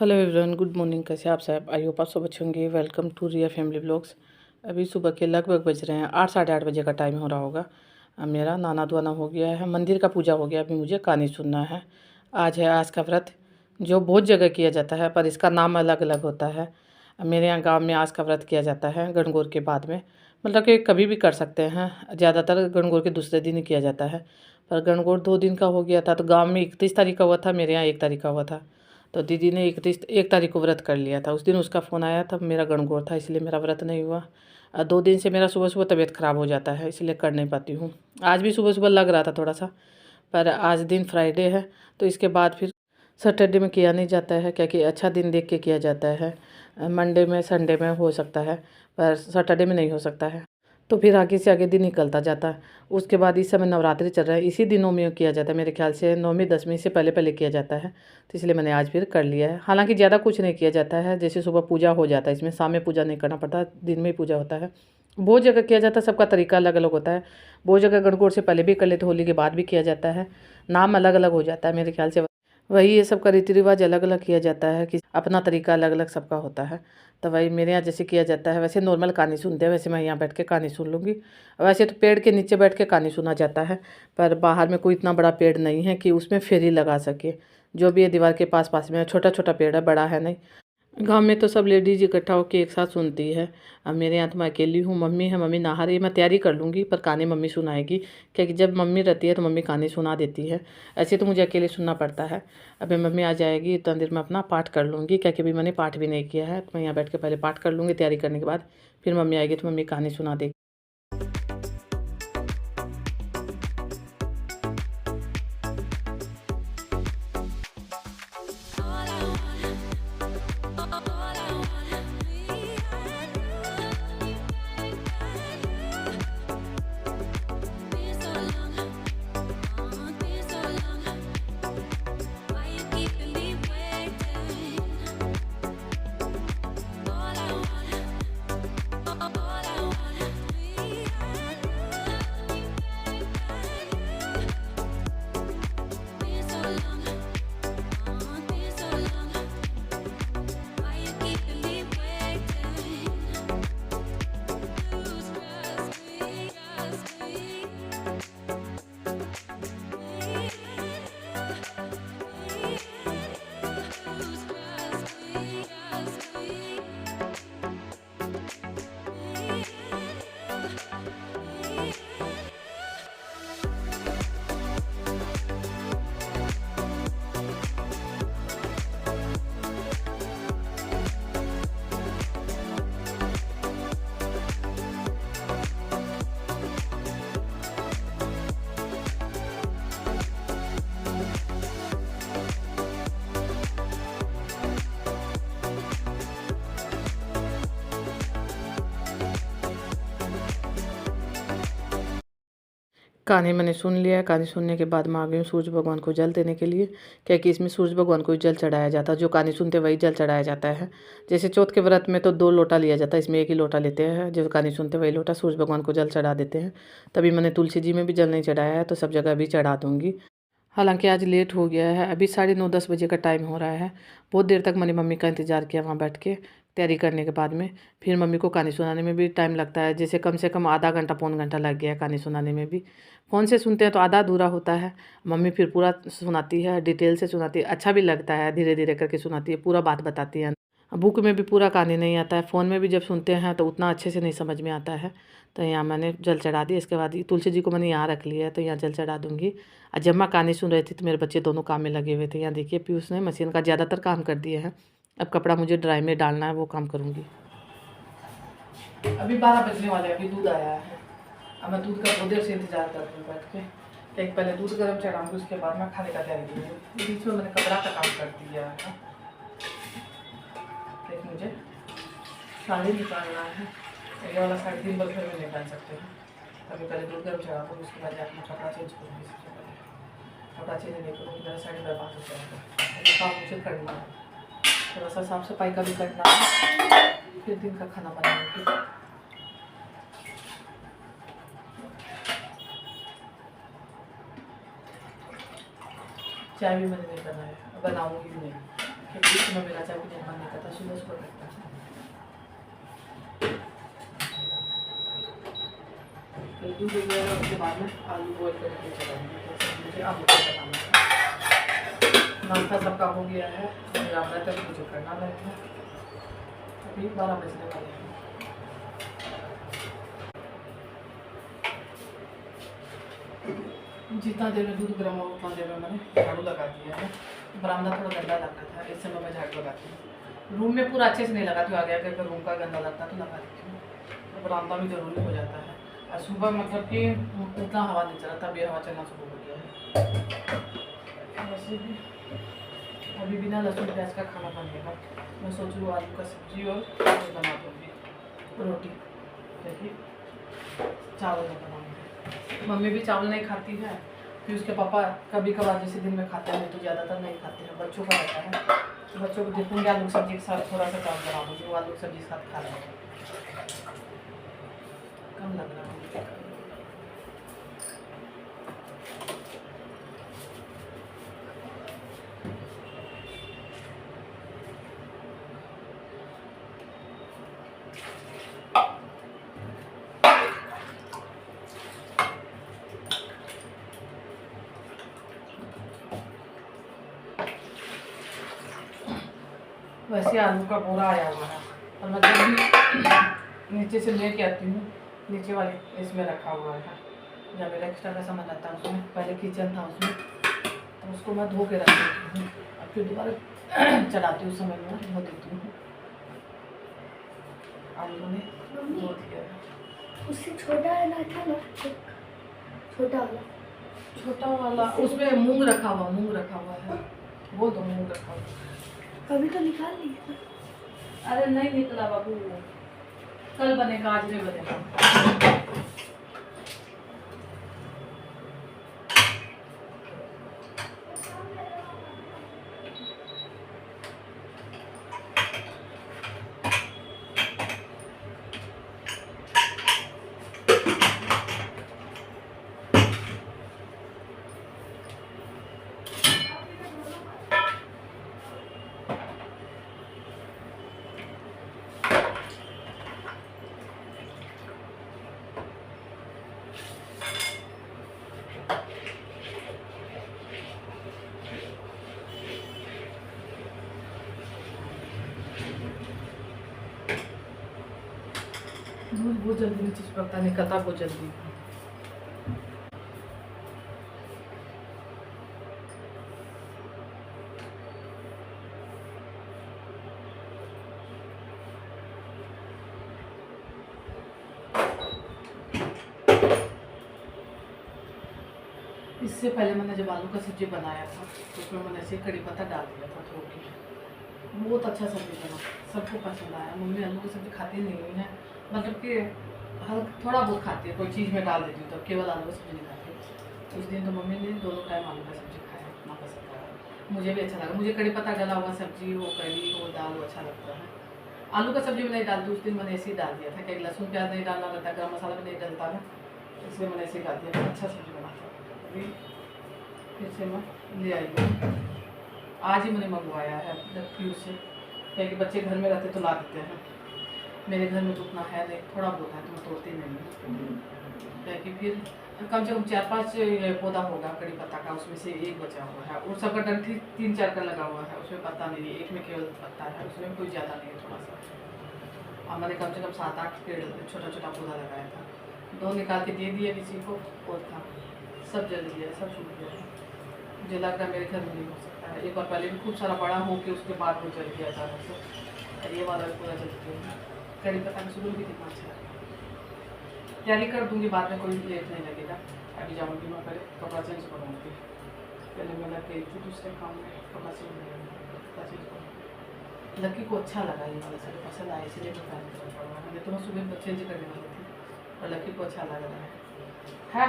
Hello everyone, good morning. कैसे आप सब? आई होप आप सब अच्छे होंगे। Welcome to Riya family blogs. अभी सुबह के लगभग बज रहे हैं 8 साढ़े 8 बजे का टाइम हो रहा होगा। अब मेरा नहाना धोना हो गया है, मंदिर का पूजा हो गया। अभी मुझे कहानी सुनना है। आज है आज का व्रत, जो बहुत जगह किया जाता है पर इसका नाम अलग अलग होता है। मेरे यहाँ गाँव में आज का व्रत किया जाता है गणगौर के बाद में, मतलब कि कभी भी कर सकते हैं। ज़्यादातर गणगौर के दूसरे दिन ही किया जाता है, पर गणगौर 2 दिन का हो गया था। तो गाँव में 31 तारीख का हुआ था, मेरे यहाँ 1 तारीख का हुआ था। तो दीदी ने 1 तारीख को व्रत कर लिया था। उस दिन उसका फ़ोन आया था, मेरा गणगौर था, इसलिए मेरा व्रत नहीं हुआ। 2 दिन से मेरा सुबह सुबह तबीयत ख़राब हो जाता है, इसलिए कर नहीं पाती हूँ। आज भी सुबह सुबह लग रहा था थोड़ा सा, पर आज दिन फ्राइडे है तो इसके बाद फिर सैटरडे में किया नहीं जाता है, क्योंकि अच्छा दिन देख के किया जाता है। मंडे में संडे में हो सकता है, पर सैटरडे में नहीं हो सकता है। तो फिर आगे से आगे दिन निकलता जाता है। उसके बाद इस समय नवरात्रि चल रहा है, इसी दिनों में किया जाता है। मेरे ख्याल से 9वीं 10वीं से पहले पहले किया जाता है, तो इसलिए मैंने आज फिर कर लिया है। हालांकि ज़्यादा कुछ नहीं किया जाता है, जैसे सुबह पूजा हो जाता है, इसमें शाम में पूजा नहीं करना पड़ता, दिन में ही पूजा होता है। बहुत जगह किया जाता है, सबका तरीका अलग अलग होता है। बहुत जगह गणगौर से पहले भी कर लेते, होली के बाद भी किया जाता है। नाम अलग अलग हो जाता है मेरे ख्याल से। वही ये सब का रीति रिवाज अलग अलग किया जाता है, कि अपना तरीका अलग अलग सबका होता है। तो वही मेरे यहाँ जैसे किया जाता है, वैसे नॉर्मल कहानी सुनते हैं, वैसे मैं यहाँ बैठ के कहानी सुन लूँगी। वैसे तो पेड़ के नीचे बैठ के कहानी सुना जाता है, पर बाहर में कोई इतना बड़ा पेड़ नहीं है कि उसमें फेरी लगा सके। जो भी है दीवार के पास पास में छोटा छोटा पेड़ है, बड़ा है नहीं। गांव में तो सब लेडीज इकट्ठा होकर एक साथ सुनती है। अब मेरे यहाँ तो मैं अकेली हूँ, मम्मी है, मम्मी नहा रही है। मैं तैयारी कर लूँगी, पर कहानी मम्मी सुनाएगी, क्योंकि जब मम्मी रहती है तो मम्मी कहानी सुना देती है। ऐसे तो मुझे अकेले सुनना पड़ता है। अभी मम्मी आ जाएगी तो देर में अपना पाठ कर लूँगी, क्योंकि अभी मैंने पाठ भी नहीं किया है। तो मैं यहाँ बैठ के पहले पाठ कर लूँगी, तैयारी करने के बाद फिर मम्मी आएगी तो मम्मी कहानी सुना देगी। कहानी मैंने सुन लिया है। कहानी सुनने के बाद मैं आ गई हूँ सूर्य भगवान को जल देने के लिए, क्योंकि इसमें सूर्य भगवान को जल चढ़ाया जाता है। जो कहानी सुनते वही जल चढ़ाया जाता है। जैसे चौथ के व्रत में तो 2 लोटा लिया जाता है, इसमें 1 ही लोटा लेते हैं। जो कहानी सुनते वही लोटा सूर्य भगवान को जल चढ़ा देते हैं। तभी मैंने तुलसी जी में भी जल नहीं चढ़ाया है, तो सब जगह भी चढ़ा दूँगी। हालांकि आज लेट हो गया है, अभी 9:30 बजे का टाइम हो रहा है। बहुत देर तक मैंने मम्मी का इंतज़ार किया वहाँ बैठ के, तैयारी करने के बाद में। फिर मम्मी को कहानी सुनाने में भी टाइम लगता है, जैसे कम से कम आधा घंटा पौन घंटा लग गया कहानी सुनाने में भी। फ़ोन से सुनते हैं तो आधा अधूरा होता है, मम्मी फिर पूरा सुनाती है, डिटेल से सुनाती है। अच्छा भी लगता है, धीरे धीरे करके सुनाती है, पूरा बात बताती है। बुक में भी पूरा कहानी नहीं आता है, फ़ोन में भी जब सुनते हैं तो उतना अच्छे से नहीं समझ में आता है। तो यहाँ मैंने जल चढ़ा दी। इसके बाद तुलसी जी को मैंने यहाँ रख लिया है, तो यहाँ जल चढ़ा दूँगी। और जब मैं कहानी सुन रही थी तो मेरे बच्चे दोनों काम में लगे हुए थे। यहाँ देखिए पीयूष ने मशीन का ज़्यादातर काम कर दिया है। अब कपड़ा मुझे ड्राई में डालना है, वो काम करूँगी। अभी 12 बजने वाले, अभी दूध आया है। अब मैं दूध का बहुत देर से इंतजार कर रही हूँ बैठ के। एक पहले दूध गर्म चढ़ाऊँगी, उसके बाद मैं खाने का तैयारी करूँगी। बीच में मैंने कपड़ा का काम कर दिया है। एक मुझे साड़ी निकालना है, ये वाला साड़ी दिन भर में निकाल सकते हैं। अभी पहले दूध गर्म चढ़ा दूँ, उसके बाद अपना कपड़ा चेंज करूँगी। सबसे पहले कपड़ा चेंज नहीं करूँगी, मेरा साड़ी बर्बाद हो जाएगा। काम मुझे करना है, थोड़ा सा साफ सफाई का भी करना है, फिर दिन का खाना बनाऊँगी। चाय भी मैंने नहीं बनाया, बनाऊँगी भी नहीं। क्योंकि इसमें मेरा चाय पीने का मन नहीं करता, सुबह सुबह करता है। तो दूध हो गया, उसके बाद में आलू बॉयल करके चलाऊँगी। तो मुझे आलू का बनाना है। नाश्ता सबका हो गया है, रात तक मुझे करना रहता है। अभी 12 बजने वाले हैं। जितना देर में दूध गर्म हो उतना देर में मैंने झाड़ू लगा दिया है। बरामदा थोड़ा गंदा लगता था, इस समय मैं झाड़ू लगाती हूँ। रूम में पूरा अच्छे से नहीं लगाती हूँ, आगे आगे अगर रूम का गंदा लगता तो लगा देती हूँ। तो बरामदा भी ज़रूरी हो जाता है। और सुबह मतलब कि उतना हवा नहीं चला था, अभी हवा चलना शुरू हो गया है। वैसे भी अभी बिना लहसुन प्याज का खाना बनेगा। मैं सोच रही हूँ आलू का सब्जी और बना दूँगी रोटी, क्योंकि चावल नहीं बनाऊँगी। मम्मी भी चावल नहीं खाती है, फिर उसके पापा कभी कभार जैसे दिन में खाते हैं, तो ज़्यादातर नहीं खाते हैं। बच्चों का रहता है, तो बच्चों को देखूँगी आलू सब्जी के साथ थोड़ा सा चावल बना दूँगी, वो आलू सब्जी के साथ खा लेंगे। कम लग रहा है। वैसे आलू का बोरा आया हुआ है, और मैं जब भी नीचे से लेके आती हूँ, नीचे वाले इसमें रखा हुआ है। जब मेरा एक्स्ट्रा का सामान आता है उसमें, पहले किचन था उसमें, तो उसको मैं धो के रख देती हूँ, और फिर दोबारा चलाती हूँ, समय में धो देती हूँ। आलू ने धो दिया है। उससे छोटा है ना, था ना छोटा वाला उसमें मूंग रखा हुआ है, वो दो मूंग रखा हुआ। कभी तो निकाल लिया। अरे नहीं निकला बाबू, कल बनेगा, आज नहीं बनेगा। दूध बहुत जल्दी नीचे चिपकता, निकलता बहुत जल्दी। इससे पहले मैंने जब आलू का सब्जी बनाया था, तो उसमें मैंने ऐसे कड़ी पत्ता डाल दिया था थोड़ा के, बहुत अच्छा सब्जी बना, सबको पसंद आया। मम्मी आलू की सब्जी खाती नहीं है, मतलब कि थोड़ा बहुत खाती है, कोई चीज़ में डाल देती हूँ, तो केवल आलू की सब्जी नहीं खाती। उस दिन तो मम्मी ने दोनों टाइम आलू का सब्जी खाया, इतना पसंद आया, मुझे भी अच्छा लगा। मुझे कड़ी पत्ता डला हुआ सब्जी हो, कड़ी हो, दाल हो, अच्छा लगता है। आलू का सब्जी में नहीं डालती, उस दिन मैंने ऐसे ही डाल दिया था कि लहसुन प्याज नहीं डालना रहता, गर्म मसाला भी नहीं डलता है, इसलिए मैंने ऐसे ही डाल दिया। अच्छा सब्जी बना था। अभी फिर से मैं ले आई हूँ, आज ही मैंने मंगवाया है फ्यूज से, क्योंकि बच्चे घर में रहते तो ला देते हैं, मेरे घर में तो उतना है नहीं, थोड़ा बहुत है तो मैं तोड़ती नहीं हूँ, क्योंकि फिर कम से कम 4-5 पौधा होगा कड़ी पत्ता का, उसमें से एक बचा हुआ है, और सबका डंठी 3-4 का लगा हुआ है, उसमें पत्ता नहीं है, एक में केवल पत्ता है, उसमें कोई ज़्यादा नहीं है, थोड़ा सा। और मैंने कम से कम 7-8 पेड़ छोटा छोटा पौधा लगाया था, 2 निकाल के दे दिया किसी को, और था सब जल गया, सब सूख गया। मुझे लग रहा है मेरे घर में नहीं हो सकता है। एक बार पहले भी खूब सारा बड़ा हो के उसके बाद वो जल गया अचानक से, और ये वाला भी पूरा जल गया। कड़ी पत्ता का सुगंध भी कितना अच्छा है। तैयारी कर दूँगी, बाद में कोई लेट नहीं लगेगा। अभी जाऊँगी मैं, पहले कपड़ा चेंज करूँगी, पहले मैं लग गई थी दूसरे काम में, कपड़ा चेंज करूँगी। लड़की को अच्छा लगा ये वाला साड़ी, पसंद आया, इसलिए मैं पहन कर पड़ा। मैंने तो मैं सुबह चेंज करने वाली थी, और लड़की को अच्छा लग रहा है।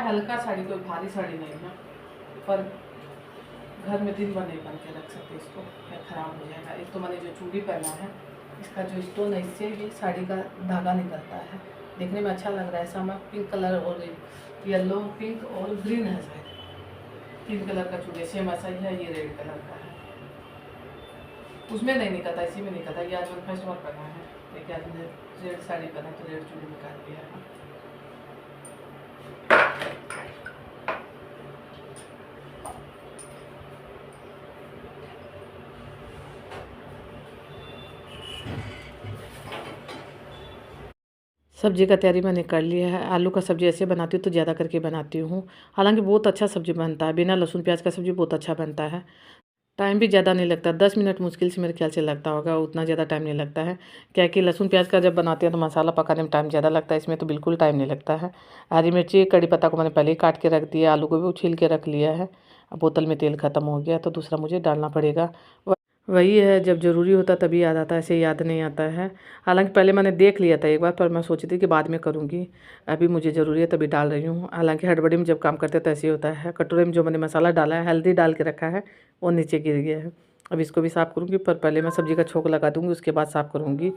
हल्का साड़ी, कोई भारी साड़ी नहीं है, पर घर में दिन भर नहीं बन के रख सकते इसको, क्या ख़राब हो जाएगा। एक तो मैंने जो चूड़ी पहना है, इसका जो स्टोन है, इससे ये साड़ी का धागा निकलता है, देखने में अच्छा लग रहा है। सामा पिंक कलर और येलो, पिंक और ग्रीन है शायद, 3 कलर का चूड़ी, सेम ऐसा ही है। ये रेड कलर का है, उसमें नहीं निकलता, इसी में निकलता। ये आज मैंने फर्स्ट बार पहना है, देखिए आज मैंने रेड साड़ी पहना तो रेड चूड़ी निकाल दिया है। सब्ज़ी का तैयारी मैंने कर लिया है। आलू का सब्ज़ी ऐसे बनाती हूँ तो ज़्यादा करके बनाती हूँ, हालांकि बहुत अच्छा सब्ज़ी बनता है, बिना लहसुन प्याज का सब्ज़ी बहुत अच्छा बनता है। टाइम भी ज़्यादा नहीं लगता, 10 मिनट मुश्किल से मेरे ख्याल से लगता होगा, उतना ज़्यादा टाइम नहीं लगता है। क्या कि लहसुन प्याज का जब बनाते हैं तो मसाला पकाने में टाइम ज़्यादा लगता है, इसमें तो बिल्कुल टाइम नहीं लगता है। हरी मिर्ची कड़ी पत्ता को मैंने पहले ही काट के रख दिया, आलू को भी छील के रख लिया है। अब बोतल में तेल ख़त्म हो गया तो दूसरा मुझे डालना पड़ेगा। वही है, जब ज़रूरी होता तभी याद आता है, ऐसे याद नहीं आता है। हालांकि पहले मैंने देख लिया था एक बार, पर मैं सोची थी कि बाद में करूँगी, अभी मुझे ज़रूरी है तभी डाल रही हूँ। हालांकि हड़बड़ी में जब काम करते तो ऐसे ही होता है। कटोरे में जो मैंने मसाला डाला है, हल्दी डाल के रखा है, वो नीचे गिर गया है। अब इसको भी साफ़ करूँगी, पर पहले मैं सब्ज़ी का छोंक लगा दूँगी, उसके बाद साफ़ करूँगी।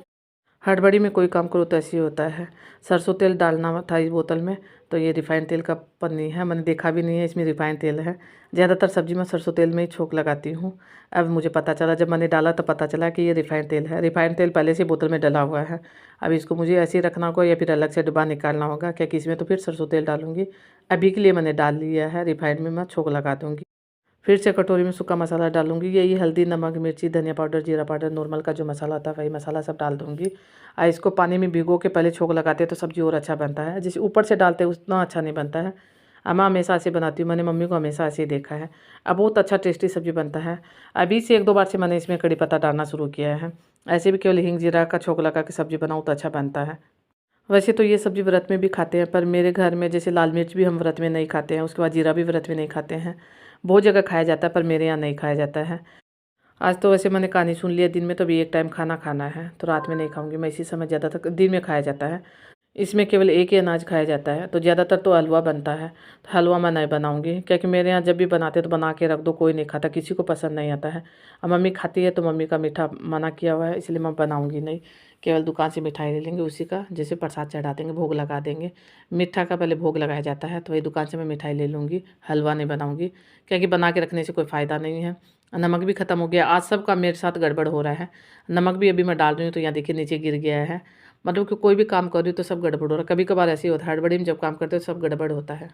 हड़बड़ी में कोई काम करो तो ऐसे ही होता है। सरसों तेल डालना था इस बोतल में, तो ये रिफ़ाइंड तेल का पन्नी है, मैंने देखा भी नहीं है इसमें रिफ़ाइंड तेल है। ज़्यादातर सब्ज़ी में सरसों तेल में ही छोंक लगाती हूँ। अब मुझे पता चला, जब मैंने डाला तो पता चला कि ये रिफ़ाइंड तेल है। रिफ़ाइंड तेल पहले से बोतल में डला हुआ है। अब इसको मुझे ऐसे ही रखना होगा या फिर अलग से डिब्बा निकालना होगा, क्योंकि इसमें तो फिर सरसों तेल डालूँगी। अभी के लिए मैंने डाल लिया है, रिफ़ाइंड में मैं छोंक लगा दूँगी। फिर से कटोरी में सूखा मसाला डालूंगी, यही हल्दी, नमक, मिर्ची, धनिया पाउडर, जीरा पाउडर, नॉर्मल का जो मसाला होता है वही मसाला सब डाल दूंगी। इसको पानी में भिगो के पहले छोंक लगाते हैं तो सब्ज़ी और अच्छा बनता है, जैसे ऊपर से डालते हैं उतना अच्छा नहीं बनता है। मैं हमेशा ऐसे बनाती हूँ, मैंने मम्मी को हमेशा ऐसे ही देखा है। अब बहुत अच्छा टेस्टी सब्ज़ी बनता है। अभी से 1-2 बार से मैंने इसमें कड़ी पत्ता डालना शुरू किया है। ऐसे भी केवल हींग जीरा का छोंक लगा के सब्ज़ी बनाऊँ तो अच्छा बनता है। वैसे तो ये सब्ज़ी व्रत में भी खाते हैं, पर मेरे घर में जैसे लाल मिर्च भी हम व्रत में नहीं खाते हैं, उसके बाद जीरा भी व्रत में नहीं खाते हैं। बहुत जगह खाया जाता है पर मेरे यहाँ नहीं खाया जाता है। आज तो वैसे मैंने कहानी सुन लिया, दिन में तो भी एक टाइम खाना खाना है, तो रात में नहीं खाऊंगी मैं। इसी समय ज़्यादातर दिन में खाया जाता है। इसमें केवल एक ही अनाज खाया जाता है, तो ज़्यादातर तो हलवा बनता है। तो हलवा मैं नहीं बनाऊंगी, क्योंकि मेरे यहाँ जब भी बनाते तो बना के रख दो, कोई नहीं खाता, किसी को पसंद नहीं आता है। अब मम्मी खाती है तो मम्मी का मीठा मना किया हुआ है, इसलिए मैं बनाऊंगी नहीं। केवल दुकान से मिठाई ले लेंगे, उसी का जैसे प्रसाद चढ़ा देंगे, भोग लगा देंगे। मीठा का पहले भोग लगाया जाता है, तो वही दुकान से मैं मिठाई ले लूँगी, हलवा नहीं बनाऊँगी, क्योंकि बना के रखने से कोई फ़ायदा नहीं है। नमक भी ख़त्म हो गया, आज सबका मेरे साथ गड़बड़ हो रहा है। नमक भी अभी मैं डाल रही हूँ तो यहाँ देखिए नीचे गिर गया है। मतलब कि कोई भी काम कर रही हूँ तो सब गड़बड़ हो रहा है। कभी कभार ऐसे ही होता है, हड़बड़ी में जब काम करते हो सब गड़बड़ होता है।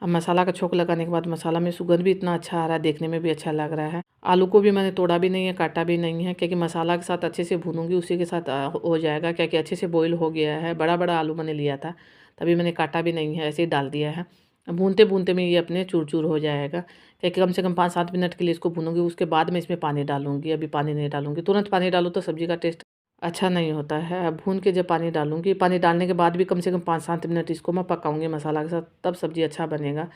अब मसाला का छोंक लगाने के बाद मसाला में सुगंध भी इतना अच्छा आ रहा है, देखने में भी अच्छा लग रहा है। आलू को भी मैंने तोड़ा भी नहीं है, काटा भी नहीं है, क्योंकि मसाला के साथ अच्छे से भूनूंगी, उसी के साथ हो जाएगा, क्योंकि अच्छे से बॉईल हो गया है। बड़ा बड़ा आलू मैंने लिया था, तभी मैंने काटा भी नहीं है, ऐसे ही डाल दिया है। भूनते भूनते में ये अपने चूर चूर हो जाएगा, क्योंकि कम से कम 5-7 मिनट के लिए इसको भूनूंगी, उसके बाद मैं इसमें पानी डालूंगी। अभी पानी नहीं डालूंगी, तुरंत पानी डालूँ तो सब्ज़ी का टेस्ट अच्छा नहीं होता है। अब भून के जब पानी डालूंगी, पानी डालने के बाद भी कम से कम 5-7 मिनट इसको मैं पकाऊंगी मसाला के साथ, तब सब्ज़ी अच्छा बनेगा।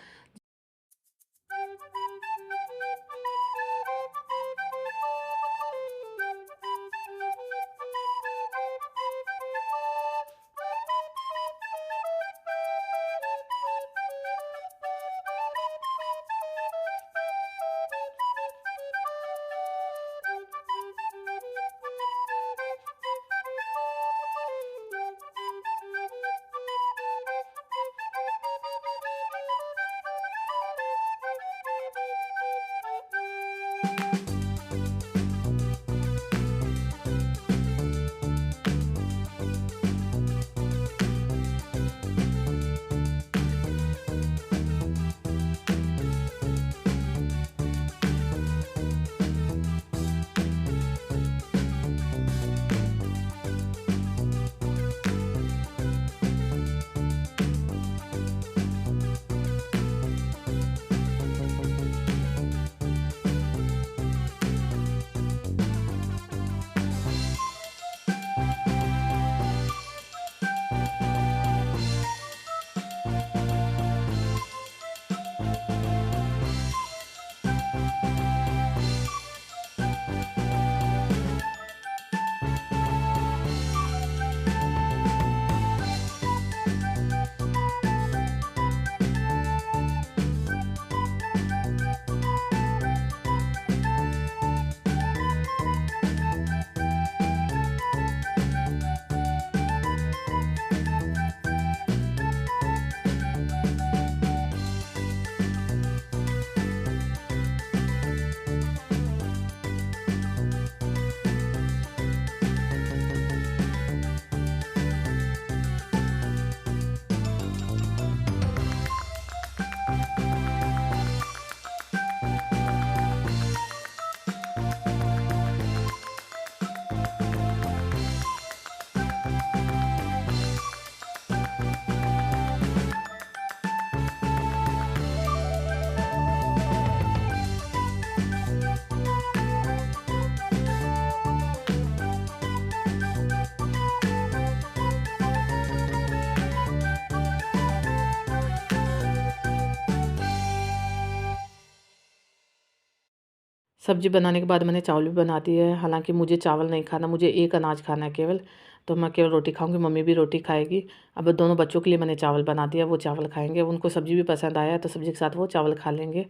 सब्ज़ी बनाने के बाद मैंने चावल भी बना दिए है। हालांकि मुझे चावल नहीं खाना, मुझे एक अनाज खाना है केवल, तो मैं केवल रोटी खाऊंगी, मम्मी भी रोटी खाएगी। अब दोनों बच्चों के लिए मैंने चावल बना दिया, वो चावल खाएंगे। उनको सब्ज़ी भी पसंद आया है तो सब्ज़ी के साथ वो चावल खा लेंगे।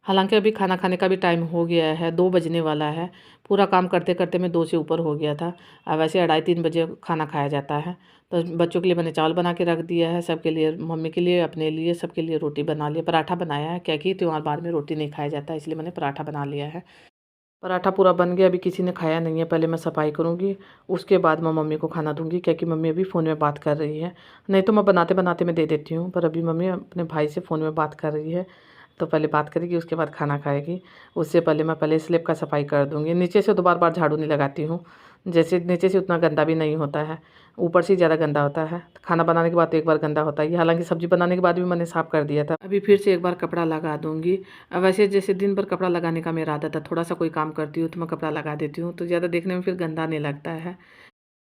हालांकि अभी खाना खाने का भी टाइम हो गया है, 2 बजने वाला है। पूरा काम करते करते मैं 2 से ऊपर हो गया था। वैसे 2:30-3 बजे खाना खाया जाता है। तो बच्चों के लिए मैंने चावल बना के रख दिया है, सबके लिए, मम्मी के लिए, अपने लिए, सबके लिए रोटी बना लिया। पराठा बनाया है, क्या कि त्योहार बाद में रोटी नहीं खाया जाता, इसलिए मैंने पराठा बना लिया है। पराठा पूरा बन गया, अभी किसी ने खाया नहीं है। पहले मैं सफाई करूँगी, उसके बाद मैं मम्मी को खाना दूँगी, क्या कि मम्मी अभी फ़ोन में बात कर रही है। नहीं तो मैं बनाते-बनाते मैं दे देती हूँ, पर अभी मम्मी अपने भाई से फ़ोन में बात कर रही है, तो पहले बात करेगी, उसके बाद खाना खाएगी। उससे पहले मैं पहले स्लैब का सफाई कर दूँगी। नीचे से तो बार-बार झाड़ू नहीं लगाती हूँ, जैसे नीचे से उतना गंदा भी नहीं होता है, ऊपर से ज़्यादा गंदा होता है। खाना बनाने के बाद तो एक बार गंदा होता ही है, हालाँकि सब्ज़ी बनाने के बाद भी मैंने साफ़ कर दिया था। अभी फिर से एक बार कपड़ा लगा दूँगी। वैसे जैसे दिन भर कपड़ा लगाने का मेरा आदत है, थोड़ा-सा कोई काम करती हूँ तो मैं कपड़ा लगा देती हूँ, तो ज़्यादा देखने में फिर गंदा नहीं लगता है।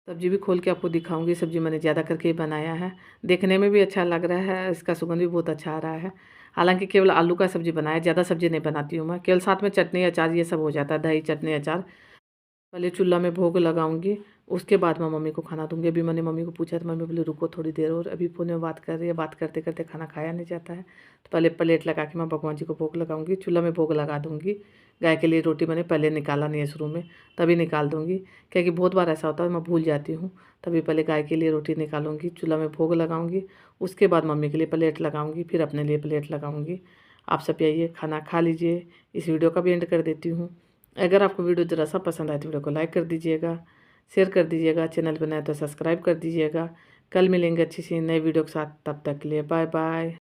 सब्ज़ी भी खोल के आपको दिखाऊँगी, सब्ज़ी मैंने ज़्यादा करके ही बनाया है। देखने में भी अच्छा लग रहा है, इसका सुगंध भी बहुत अच्छा आ रहा है। हालाँकि केवल आलू का सब्ज़ी बनाया, ज़्यादा सब्ज़ी नहीं बनाती हूँ मैं, केवल साथ में चटनी, अचार ये सब हो जाता है, दही, चटनी, अचार। पहले चूल्हा में भोग लगाऊंगी, उसके बाद मैं मम्मी को खाना दूंगी। अभी मैंने मम्मी को पूछा तो मम्मी बोली रुको थोड़ी देर और, अभी फ़ोन में बात कर रही है, बात करते करते खाना खाया नहीं जाता है। तो पहले प्लेट लगा के मैं भगवान जी को भोग लगाऊंगी, चूल्हा में भोग लगा दूंगी। गाय के लिए रोटी मैंने पहले निकाला नहीं है शुरू में, तभी निकाल दूंगी, क्योंकि बहुत बार ऐसा होता है मैं भूल जाती हूँ। तभी पहले गाय के लिए रोटी निकालूंगी, चूल्हा में भोग लगाऊंगी, उसके बाद मम्मी के लिए प्लेट लगाऊंगी, फिर अपने लिए प्लेट लगाऊंगी। आप सब आइए खाना खा लीजिए। इस वीडियो का भी एंड कर देती हूँ। अगर आपको वीडियो ज़रा सा पसंद आए तो वीडियो को लाइक कर दीजिएगा, शेयर कर दीजिएगा, चैनल बनाए तो सब्सक्राइब कर दीजिएगा। कल मिलेंगे अच्छी सी नई वीडियो के साथ, तब तक के लिए बाय बाय।